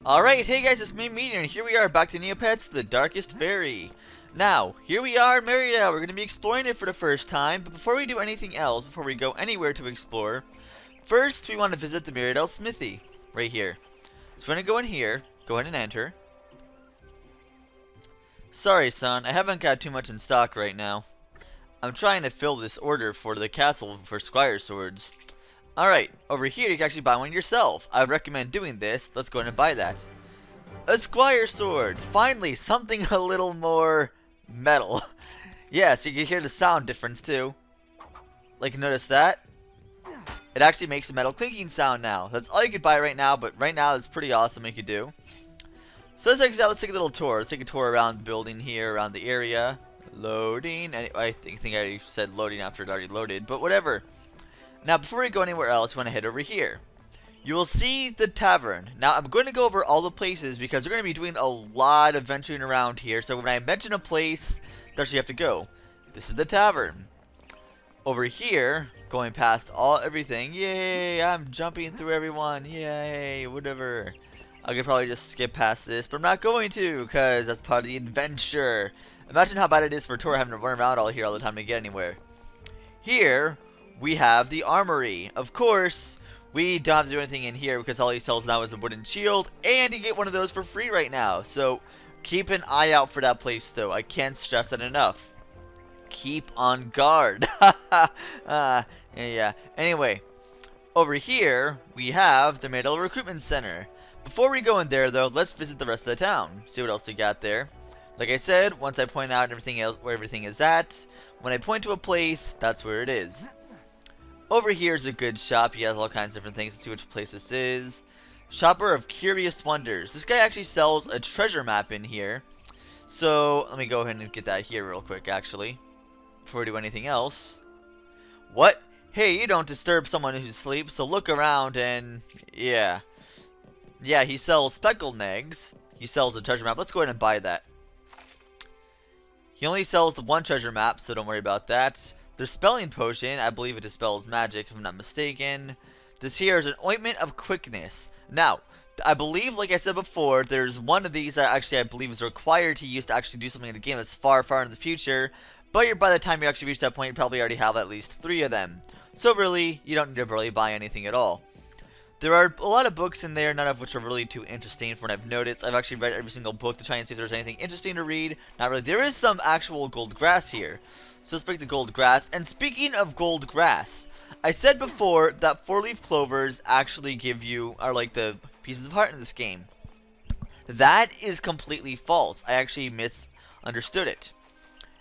Alright, hey guys, it's me, Meteorz, and here we are back to Neopets, the Darkest Faerie. Now, here we are in Meteorz. We're going to be exploring it for the first time, but before we do anything else, before we go anywhere to explore, first we want to visit the Meteorz smithy, right here. So we're going to go in here, go ahead and enter. Sorry son, I haven't got too much in stock right now. I'm trying to fill this order for the castle for Squire swords. Alright, over here you can actually buy one yourself. I would recommend doing this. Let's go ahead and buy that. A Squire sword! Finally, something a little more metal. Yeah, so you can hear the sound difference too. Like, notice that? It actually makes a metal clinking sound now. That's all you could buy right now, but right now it's pretty awesome you could do. So let's take a little tour. Let's take a tour around the building here, around the area. Loading. I think I already said loading after it already loaded, but whatever. Now, before we go anywhere else, we want to head over here. You will see the tavern. Now, I'm going to go over all the places because we're going to be doing a lot of venturing around here. So when I mention a place, that's where you have to go. This is the tavern. Over here, going past everything. Yay, I'm jumping through everyone. Yay, whatever. I could probably just skip past this, but I'm not going to because that's part of the adventure. Imagine how bad it is for Tor having to run around all the time to get anywhere. Here we have the armory. Of course, we don't have to do anything in here because all he sells now is a wooden shield, and you get one of those for free right now. So keep an eye out for that place, though. I can't stress that enough. Keep on guard. Yeah. Anyway, over here we have the Metal Recruitment Center. Before we go in there, though, let's visit the rest of the town. See what else we got there. Like I said, once I point out everything else where everything is at, when I point to a place, that's where it is. Over here is a good shop. He has all kinds of different things. Let's see which place this is. Shopper of Curious Wonders. This guy actually sells a treasure map in here. So, let me go ahead and get that here real quick, actually. Before we do anything else. What? Hey, you don't disturb someone who sleeps, so look around and... Yeah. Yeah, he sells speckled eggs. He sells a treasure map. Let's go ahead and buy that. He only sells the one treasure map, so don't worry about that. The spelling potion, I believe it dispels magic if I'm not mistaken. This here is an ointment of quickness. Now, I believe, like I said before, there's one of these that actually I believe is required to use to actually do something in the game that's far, far in the future. But by the time you actually reach that point, you probably already have at least 3 of them. So really, you don't need to really buy anything at all. There are a lot of books in there, none of which are really too interesting from what I've noticed. I've actually read every single book to try and see if there's anything interesting to read. Not really. There is some actual gold grass here. So let's pick the gold grass. And speaking of gold grass, I said before that 4-leaf clovers actually are like the pieces of heart in this game. That is completely false. I actually misunderstood it.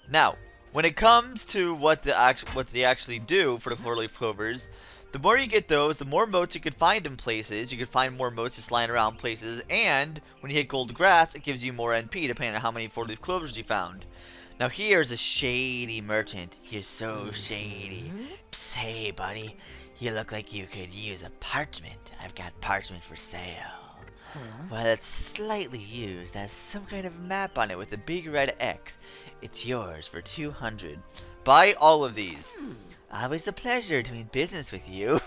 Now, when it comes to what they actually do for the 4-leaf clovers, the more you get those, the more motes you could find in places. You could find more motes just lying around places, and when you hit gold grass, it gives you more NP depending on how many 4-leaf clovers you found. Now here's a shady merchant. He's so shady. Psst, hey buddy, you look like you could use a parchment. I've got parchment for sale. Well, it's slightly used, has some kind of map on it with a big red X. It's yours for 200. Buy all of these. Always a pleasure doing business with you.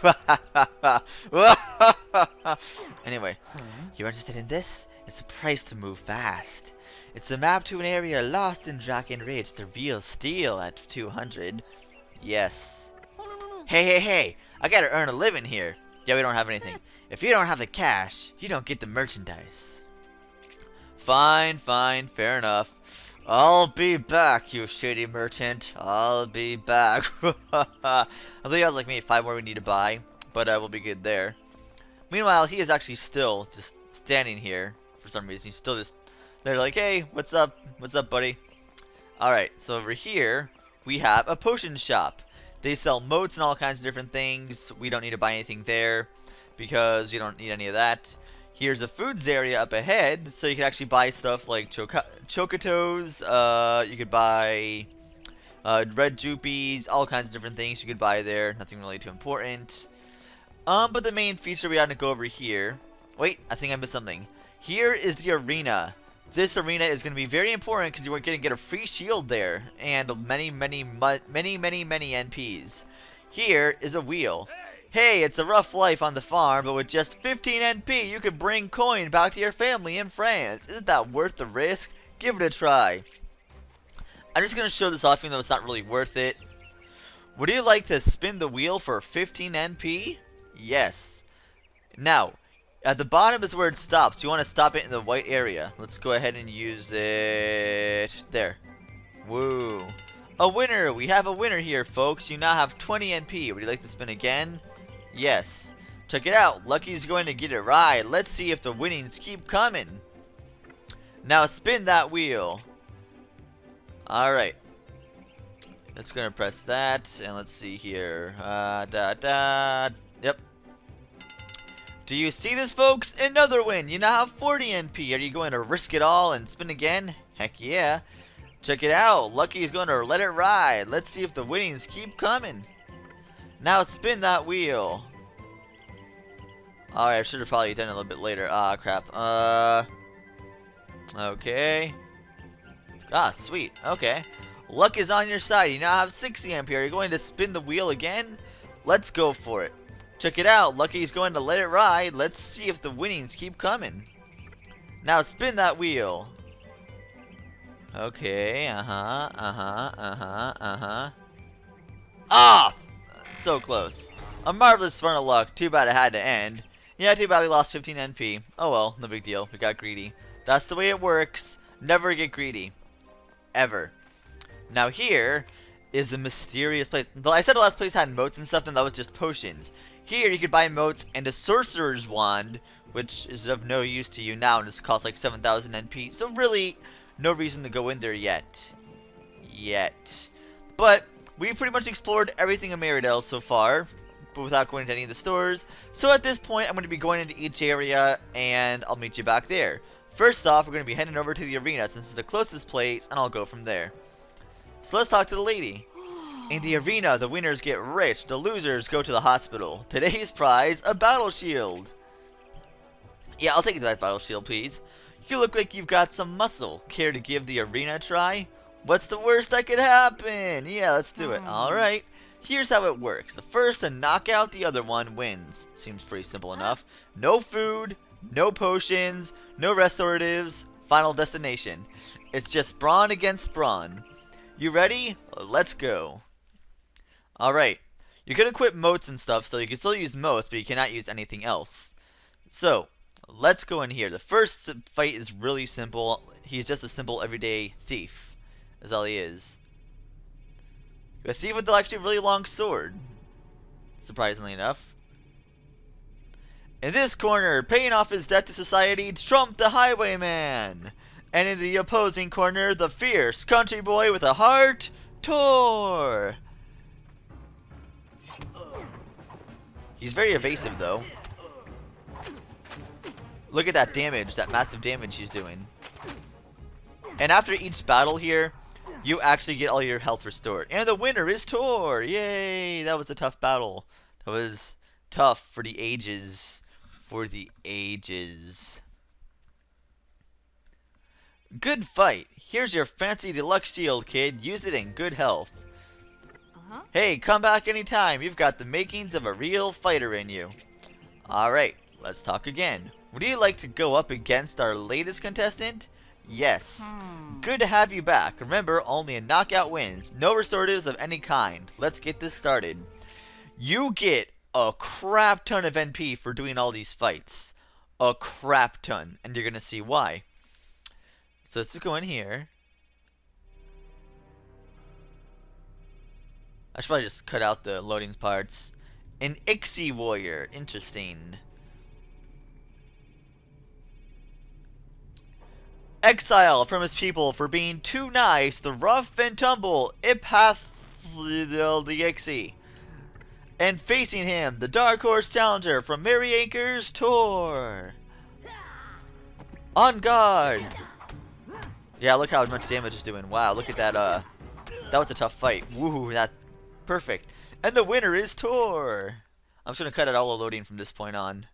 Anyway, you're interested in this? It's a price to move fast. It's a map to an area lost in Draken Ridge. It's the real steal at 200. Yes. Hey, I gotta earn a living here. Yeah, we don't have anything. If you don't have the cash, you don't get the merchandise. Fine, fair enough. I'll be back, you shady merchant. I'll be back. I think he has like maybe 5 more we need to buy, but we'll be good there. Meanwhile, he is actually still just standing here for some reason. He's still just there like, hey, what's up? What's up, buddy? Alright, so over here, we have a potion shop. They sell motes and all kinds of different things. We don't need to buy anything there because you don't need any of that. Here's a foods area up ahead, so you can actually buy stuff like chocotos, you could buy red jupies, all kinds of different things you could buy there. Nothing really too important. But the main feature we had to go over here. Wait, I think I missed something. Here is the arena. This arena is going to be very important because you're going to get a free shield there and many NPs. Here is a wheel. Hey, it's a rough life on the farm, but with just 15 NP, you could bring coin back to your family in France. Isn't that worth the risk? Give it a try. I'm just going to show this off, even though it's not really worth it. Would you like to spin the wheel for 15 NP? Yes. Now, at the bottom is where it stops. You want to stop it in the white area. Let's go ahead and use it. There. Woo. A winner! We have a winner here, folks. You now have 20 NP. Would you like to spin again? Yes. Check it out. Lucky's going to get it right. Let's see if the winnings keep coming. Now spin that wheel. Alright. It's going to press that. And let's see here. Yep. Do you see this, folks? Another win. You now have 40 NP. Are you going to risk it all and spin again? Heck yeah. Check it out. Lucky's going to let it ride. Let's see if the winnings keep coming. Now spin that wheel. Alright, I should have probably done it a little bit later. Ah, crap. Okay. Ah, sweet. Okay. Luck is on your side. You now have 60 MP. Are you going to spin the wheel again? Let's go for it. Check it out. Lucky's going to let it ride. Let's see if the winnings keep coming. Now spin that wheel. Okay. Ah! So close. A marvelous run of luck. Too bad it had to end. Yeah, too bad we lost 15 NP. Oh well, no big deal. We got greedy. That's the way it works. Never get greedy. Ever. Now here is a mysterious place. Though I said the last place had moats and stuff, then that was just potions. Here you could buy moats and a sorcerer's wand, which is of no use to you now and just costs like 7,000 NP. So really, no reason to go in there yet. But we pretty much explored everything in Meteorz so far, but without going into any of the stores. So at this point, I'm going to be going into each area, and I'll meet you back there. First off, we're going to be heading over to the arena, since it's the closest place, and I'll go from there. So let's talk to the lady. In the arena, the winners get rich, the losers go to the hospital. Today's prize, a battle shield. Yeah, I'll take that battle shield, please. You look like you've got some muscle. Care to give the arena a try? What's the worst that could happen? Yeah, let's do it. Alright. Here's how it works. The first to knock out the other one wins. Seems pretty simple enough. No food, no potions, no restoratives, final destination. It's just brawn against brawn. You ready? Let's go. Alright. You can equip moats and stuff, so you can still use moats, but you cannot use anything else. So, let's go in here. The first fight is really simple. He's just a simple everyday thief. That's all he is. A thief with actually a really long sword. Surprisingly enough. In this corner, paying off his debt to society, Trump the Highwayman. And in the opposing corner, the fierce country boy with a heart, Tor. He's very evasive though. Look at that damage, that massive damage he's doing. And after each battle here, you actually get all your health restored. And the winner is Tor! Yay! That was a tough battle. That was tough for the ages. For the ages. Good fight. Here's your fancy deluxe shield, kid. Use it in good health. Hey, come back anytime. You've got the makings of a real fighter in you. Alright, let's talk again. Would you like to go up against our latest contestant? Yes. Good to have you back. Remember, only a knockout wins. No restoratives of any kind. Let's get this started. You get a crap ton of NP for doing all these fights. A crap ton. And you're going to see why. So let's just go in here. I should probably just cut out the loading parts. An Ixie warrior. Interesting. Exile from his people for being too nice, the rough and tumble Ipath the Ixie. And facing him, the Dark Horse Challenger from Merry Acres Tor. On guard. Yeah, look how much damage it's doing. Wow, look at that. That was a tough fight. Woo, that perfect. And the winner is Tor. I'm just gonna cut out all the loading from this point on.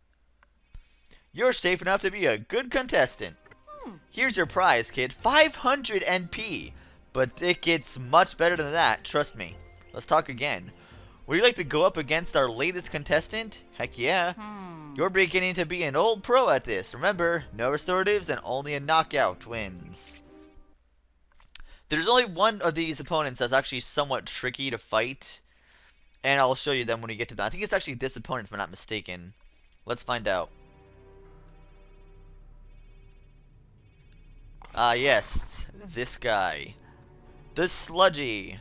You're safe enough to be a good contestant. Here's your prize, kid. 500 NP. But it gets much better than that, trust me. Let's talk again. Would you like to go up against our latest contestant? Heck yeah. You're beginning to be an old pro at this. Remember, no restoratives and only a knockout wins. There's only one of these opponents that's actually somewhat tricky to fight. And I'll show you them when we get to that. I think it's actually this opponent if I'm not mistaken. Let's find out. Ah, yes. This guy. The Sludgy.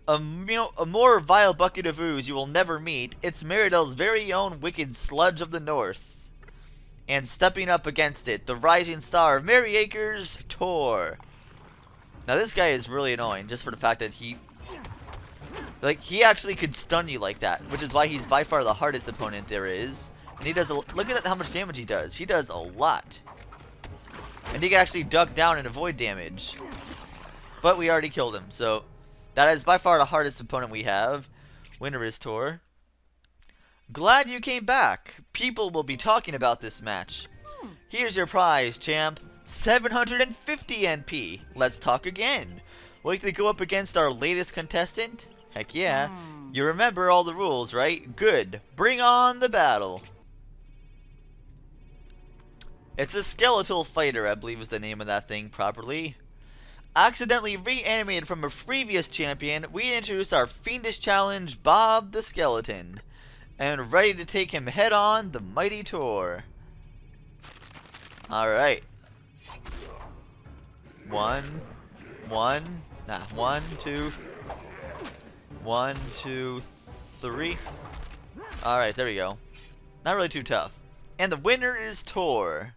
A more vile bucket of ooze you will never meet. It's Meteorz' very own wicked sludge of the north. And stepping up against it, the rising star of Merry Acres, Tor. Now this guy is really annoying just for the fact that he actually could stun you like that, which is why he's by far the hardest opponent there is. And he does look at how much damage he does. He does a lot. And he can actually duck down and avoid damage. But we already killed him, so that is by far the hardest opponent we have. Winner is Tor. Glad you came back. People will be talking about this match. Here's your prize, champ. 750 NP. Let's talk again. Would like to go up against our latest contestant? Heck yeah. You remember all the rules, right? Good. Bring on the battle. It's a skeletal fighter, I believe is the name of that thing properly. Accidentally reanimated from a previous champion, we introduce our fiendish challenge, Bob the Skeleton. And ready to take him head on, the mighty Tor. Alright. One, two, 1, 2, 3. Alright, there we go. Not really too tough. And the winner is Tor.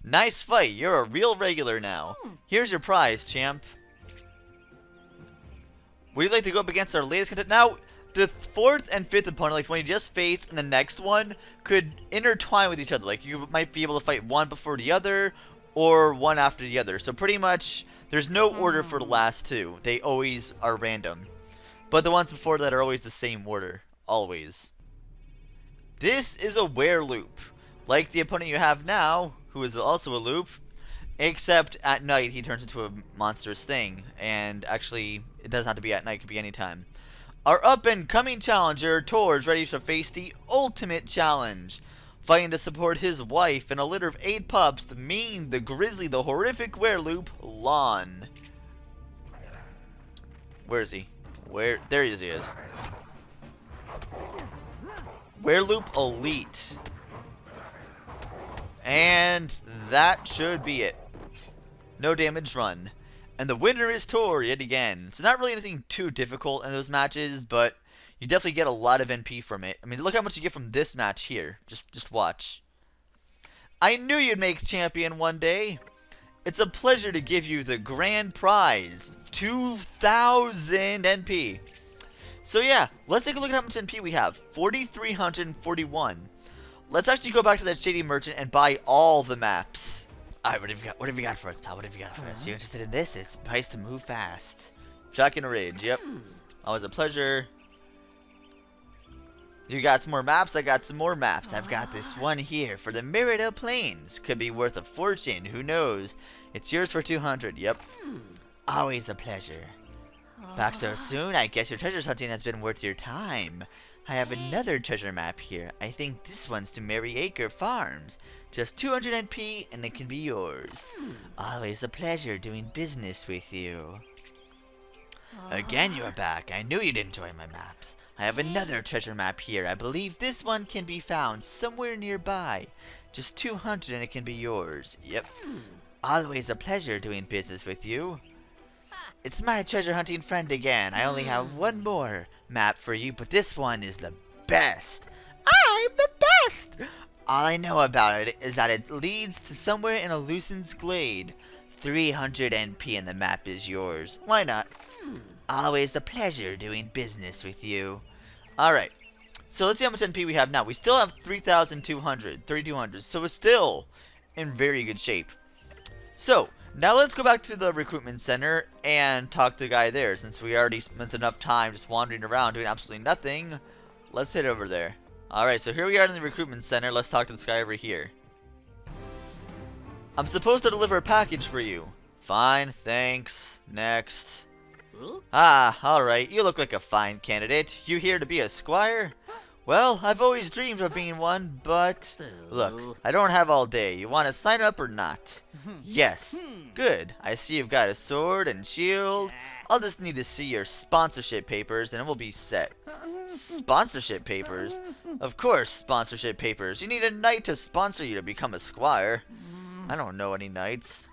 Nice fight. You're a real regular now. Here's your prize, champ. Would you like to go up against our latest contestant? Now, the 4th and 5th opponent, like one you just faced and the next one, could intertwine with each other. Like, you might be able to fight one before the other, or one after the other. So pretty much, there's no order for the last two. They always are random. But the ones before that are always the same order. Always. This is a were loop. Like the opponent you have now, who is also a loop, except at night he turns into a monstrous thing. And actually, it doesn't have to be at night, it could be anytime. Our up-and-coming challenger, Tor, is ready to face the ultimate challenge. Fighting to support his wife and a litter of 8 pups, the mean, the grisly, the horrific wereloop, Lon. Where is he? Where? There he is. Wereloop Elite. And that should be it. No damage run. And the winner is Tor yet again. So not really anything too difficult in those matches, but you definitely get a lot of NP from it. I mean, look how much you get from this match here. Just watch. I knew you'd make champion one day. It's a pleasure to give you the grand prize. 2,000 NP. So yeah, let's take a look at how much NP we have. 4,341. Let's actually go back to that shady merchant and buy all the maps. Alright, what have you got for us, pal? What have you got for us? You interested in this? It's price to move fast. Track and Rage, yep. Always a pleasure. You got some more maps? I got some more maps. I've got this one here for the Meridel Plains. Could be worth a fortune, who knows? It's yours for 200, yep. Always a pleasure. Back so soon? I guess your treasure hunting has been worth your time. I have another treasure map here. I think this one's to Merry Acre Farms. Just 200 NP and it can be yours. Always a pleasure doing business with you. Again, you're back. I knew you'd enjoy my maps. I have another treasure map here. I believe this one can be found somewhere nearby. Just 200 and it can be yours. Yep. Always a pleasure doing business with you. It's my treasure hunting friend again. I only have one more map for you, but this one is the best. I'm the best! All I know about it is that it leads to somewhere in a Lucen's glade. 300 NP and the map is yours. Why not? Always a pleasure doing business with you. Alright, so let's see how much NP we have now. We still have 3,200, 3,200, so we're still in very good shape. So, now let's go back to the recruitment center and talk to the guy there. Since we already spent enough time just wandering around doing absolutely nothing, let's head over there. Alright, so here we are in the recruitment center. Let's talk to this guy over here. I'm supposed to deliver a package for you. Fine, thanks. Next. Ah, alright, you look like a fine candidate. You here to be a squire? Well, I've always dreamed of being one, but... Look, I don't have all day. You want to sign up or not? Yes. Good. I see you've got a sword and shield. I'll just need to see your sponsorship papers and we'll be set. Sponsorship papers? Of course, sponsorship papers. You need a knight to sponsor you to become a squire. I don't know any knights.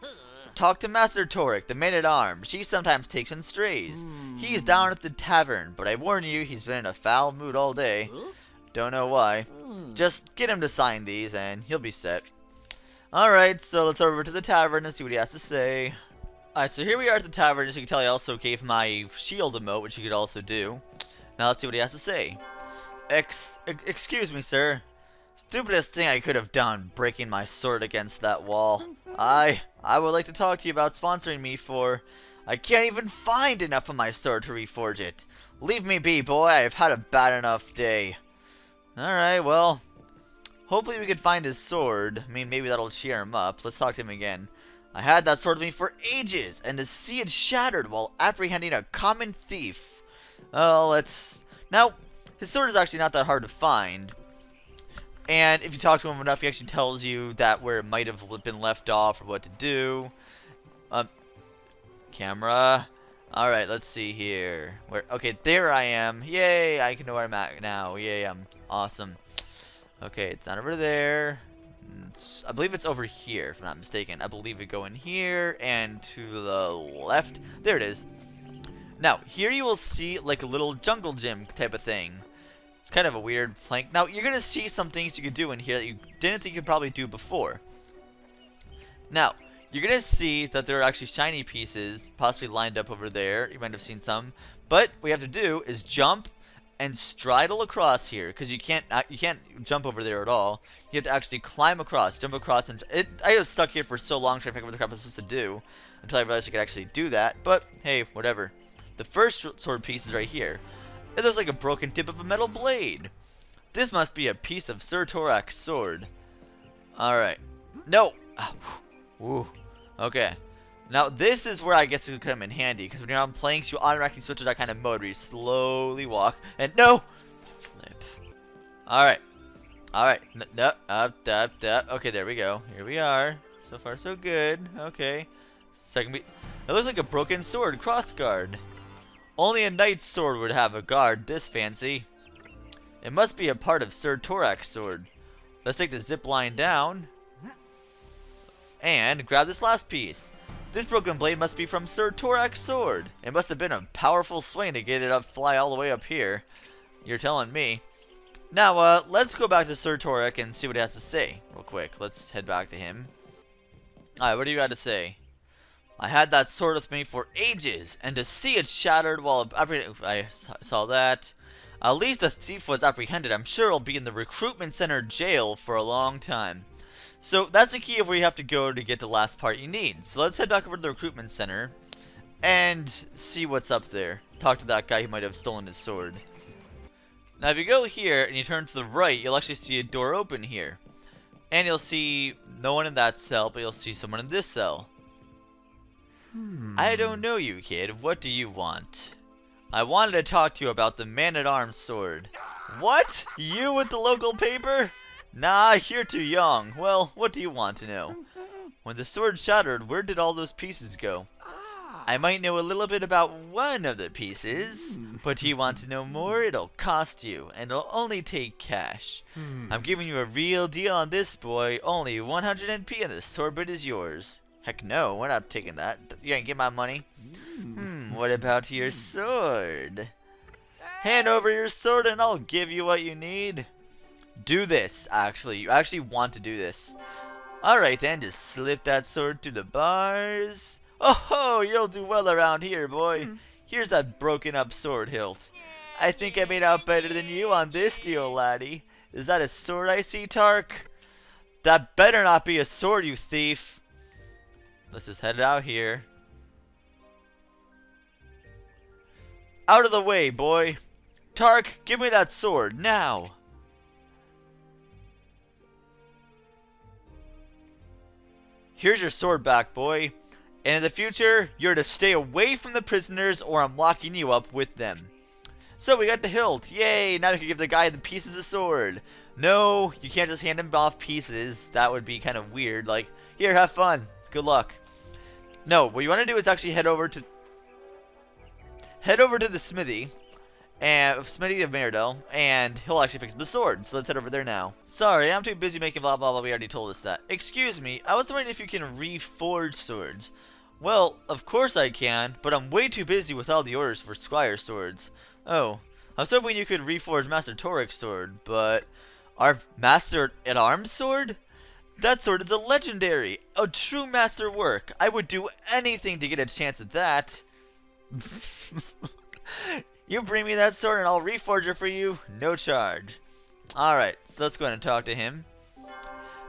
Talk to Master Torek, the man-at-arms. He sometimes takes in strays. He's down at the tavern, but I warn you, he's been in a foul mood all day. Don't know why. Just get him to sign these, and he'll be set. Alright, so let's over to the tavern and see what he has to say. Alright, so here we are at the tavern. As you can tell, I also gave my shield emote, which you could also do. Now let's see what he has to say. Excuse me, sir. Stupidest thing I could have done, breaking my sword against that wall. I would like to talk to you about sponsoring me for... I can't even find enough of my sword to reforge it. Leave me be, boy. I've had a bad enough day. Alright, well... Hopefully we can find his sword. I mean, maybe that'll cheer him up. Let's talk to him again. I had that sword with me for ages, and to see it shattered while apprehending a common thief. Oh, let's... Now, his sword is actually not that hard to find. And if you talk to him enough, he actually tells you that where it might have been left off or what to do. Camera. Alright, let's see here. Okay, there I am. Yay, I can know where I'm at now. Yay, I'm awesome. Okay, it's not over there. I believe it's over here, if I'm not mistaken. I believe we go in here and to the left. There it is. Now, here you will see like a little jungle gym type of thing. It's kind of a weird plank. Now, you're going to see some things you could do in here that you didn't think you could probably do before. Now, you're going to see that there are actually shiny pieces possibly lined up over there. You might have seen some. But what you have to do is jump and straddle across here, because you can't jump over there at all. You have to actually climb across, jump across, and I was stuck here for so long trying to figure out what the crap I was supposed to do until I realized I could actually do that. But hey, whatever. The first sword piece is right here. And there's like a broken tip of a metal blade. This must be a piece of Sir Torak's sword. All right. No. Ooh. Okay. Now, this is where I guess it could come in handy, because when you're on planks, you automatically switch to that kind of mode where you slowly walk, and no! Flip. Alright. Alright. No, up. Okay, there we go. Here we are. So far, so good. Okay. Second beat. It looks like a broken sword crossguard. Only a knight's sword would have a guard this fancy. It must be a part of Sir Torak's sword. Let's take the zip line down, and grab this last piece. This broken blade must be from Sir Torak's sword. It must have been a powerful swing to get it up, fly all the way up here. You're telling me. Now, let's go back to Sir Torak and see what he has to say real quick. Let's head back to him. Alright, what do you got to say? I had that sword with me for ages, and to see it shattered while I saw that. At least the thief was apprehended. I'm sure he'll be in the recruitment center jail for a long time. So that's the key of where you have to go to get the last part you need. So let's head back over to the recruitment center and see what's up there. Talk to that guy who might have stolen his sword. Now if you go here and you turn to the right, you'll actually see a door open here. And you'll see no one in that cell, but you'll see someone in this cell. I don't know you, kid. What do you want? I wanted to talk to you about the man-at-arms sword. What? You with the local paper? Nah, you're too young. Well, what do you want to know? When the sword shattered, where did all those pieces go? I might know a little bit about one of the pieces, but you want to know more? It'll cost you, and it'll only take cash. I'm giving you a real deal on this, boy. Only 100 NP and the sword bit is yours. Heck no, we're not taking that. You ain't get my money. What about your sword? Hand over your sword and I'll give you what you need. Do this, actually. You actually want to do this. Alright then, just slip that sword through the bars. Oh ho, you'll do well around here, boy. Here's that broken up sword hilt. I think I made out better than you on this deal, laddie. Is that a sword I see, Tark? That better not be a sword, you thief. Let's just head out here. Out of the way, boy. Tark, give me that sword, now. Here's your sword back, boy. And in the future, you're to stay away from the prisoners or I'm locking you up with them. So we got the hilt. Yay! Now we can give the guy the pieces of sword. No, you can't just hand him off pieces. That would be kind of weird. Like, here, have fun. Good luck. No, what you want to do is actually head over to the smithy. And Smithy of Meteorz, and he'll actually fix the sword. So let's head over there now. Sorry, I'm too busy making blah blah blah. We already told us that. Excuse me, I was wondering if you can reforge swords. Well, of course I can, but I'm way too busy with all the orders for Squire swords. Oh, I was hoping you could reforge Master Toric's sword, but our Master at Arms sword? That sword is a legendary, a true master work. I would do anything to get a chance at that. You bring me that sword and I'll reforge it for you, no charge. Alright, so let's go ahead and talk to him.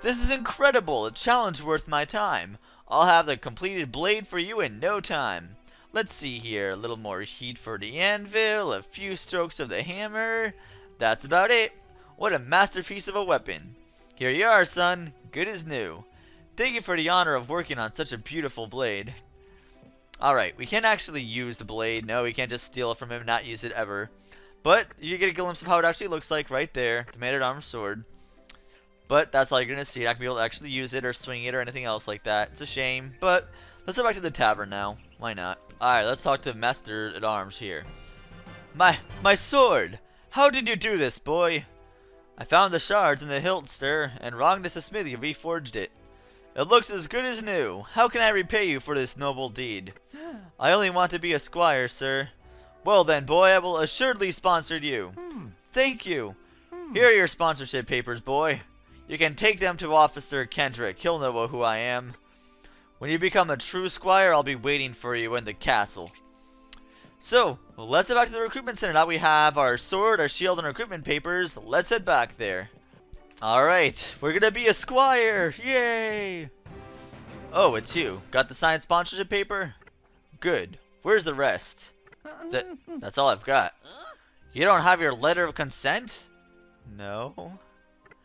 This is incredible, a challenge worth my time. I'll have the completed blade for you in no time. Let's see here, a little more heat for the anvil, a few strokes of the hammer. That's about it. What a masterpiece of a weapon. Here you are, son, good as new. Thank you for the honor of working on such a beautiful blade. Alright, we can't actually use the blade. No, we can't just steal it from him and not use it ever. But you get a glimpse of how it actually looks like right there. The man-at-arms sword. But that's all you're going to see. You're not going to be able to actually use it or swing it or anything else like that. It's a shame. But let's go back to the tavern now. Why not? Alright, let's talk to Master-at-Arms here. My sword! How did you do this, boy? I found the shards in the hilt, sir, and Rognus the smithy reforged it. It looks as good as new. How can I repay you for this noble deed? I only want to be a squire, sir. Well then, boy, I will assuredly sponsor you. Thank you. Here are your sponsorship papers, boy. You can take them to Officer Kendrick. He'll know who I am. When you become a true squire, I'll be waiting for you in the castle. So, let's head back to the recruitment center. Now we have our sword, our shield, and recruitment papers. Let's head back there. Alright, we're gonna be a squire! Yay! Oh, it's you. Got the signed sponsorship paper? Good. Where's the rest? That's all I've got. You don't have your letter of consent? No.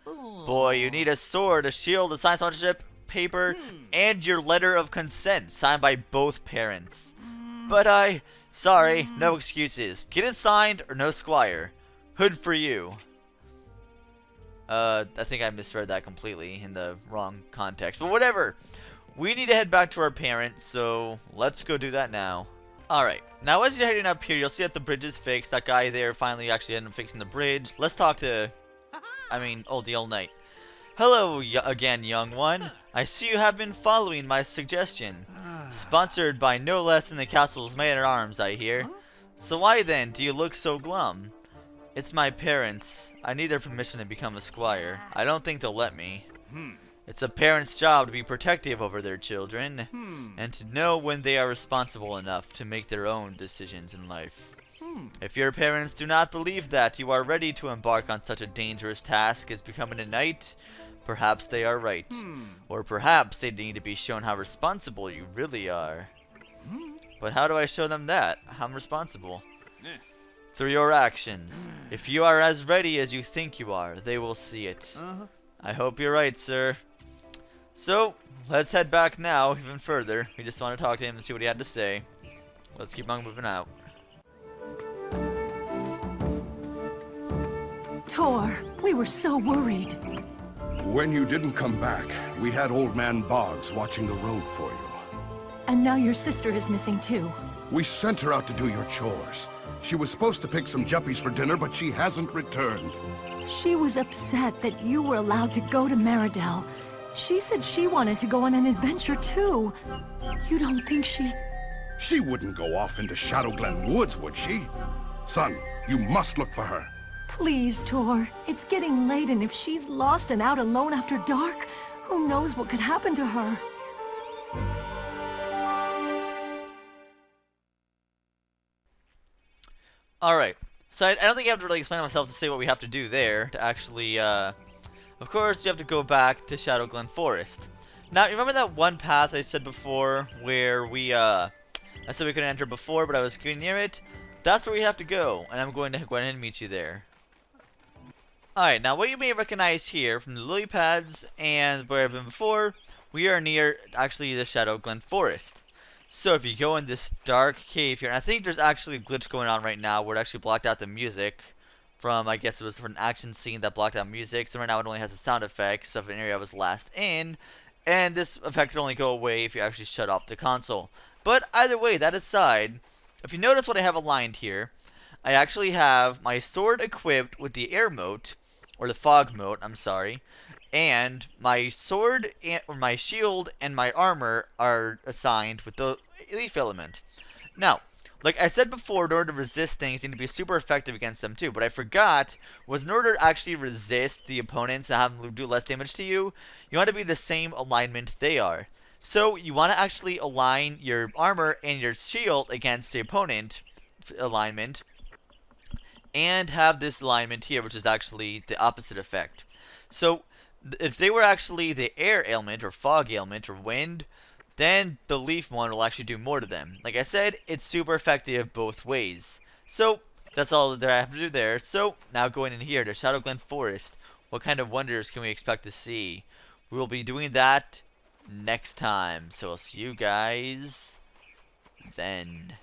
Boy, you need a sword, a shield, a signed sponsorship paper, and your letter of consent, signed by both parents. But sorry, no excuses. Get it signed or no squire. Hood for you. I think I misread that completely in the wrong context. But whatever. We need to head back to our parents, so let's go do that now. Alright, now as you're heading up here, you'll see that the bridge is fixed. That guy there finally actually ended up fixing the bridge. Let's talk to, the old knight. Hello again, young one. I see you have been following my suggestion. Sponsored by no less than the castle's man-at-arms, I hear. So why then do you look so glum? It's my parents. I need their permission to become a squire. I don't think they'll let me. It's a parent's job to be protective over their children, and to know when they are responsible enough to make their own decisions in life. If your parents do not believe that you are ready to embark on such a dangerous task as becoming a knight, perhaps they are right. Or perhaps they need to be shown how responsible you really are. But how do I show them that? I'm responsible. Through your actions. If you are as ready as you think you are, they will see it. I hope you're right, sir. So, let's head back now even further. We just want to talk to him and see what he had to say. Let's keep on moving out. Tor, we were so worried. When you didn't come back, we had Old Man Boggs watching the road for you. And now your sister is missing too. We sent her out to do your chores. She was supposed to pick some juppies for dinner, but she hasn't returned. She was upset that you were allowed to go to Meteorz. She said she wanted to go on an adventure too. You don't think she... She wouldn't go off into Shadowglen Woods, would she? Son, you must look for her. Please, Tor. It's getting late, and if she's lost and out alone after dark, who knows what could happen to her? Alright, so I don't think I have to really explain myself to say what we have to do there to actually, of course, you have to go back to Shadowglen Forest. Now, remember that one path I said before where I said we couldn't enter before, but I was getting near it? That's where we have to go, and I'm going to go ahead and meet you there. Alright, now what you may recognize here from the lily pads and where I've been before, we are near, actually, the Shadowglen Forest. So if you go in this dark cave here, and I think there's actually a glitch going on right now where it actually blocked out the music from, I guess it was for an action scene that blocked out music. So right now it only has the sound effects of an area I was last in. And this effect can only go away if you actually shut off the console. But either way, that aside, if you notice what I have aligned here, I actually have my sword equipped with the air mote, or the fog mote, I'm sorry. And my sword, or my shield, and my armor are assigned with the leaf element. Now, like I said before, in order to resist things, you need to be super effective against them too. What I forgot was in order to actually resist the opponents and have them do less damage to you, you want to be the same alignment they are. So you want to actually align your armor and your shield against the opponent alignment, and have this alignment here, which is actually the opposite effect. So if they were actually the air ailment or fog ailment or wind, then the leaf one will actually do more to them. Like I said, it's super effective both ways. So that's all that I have to do there. So now going in here to Shadow Glen Forest, what kind of wonders can we expect to see? We will be doing that next time. So I'll see you guys then.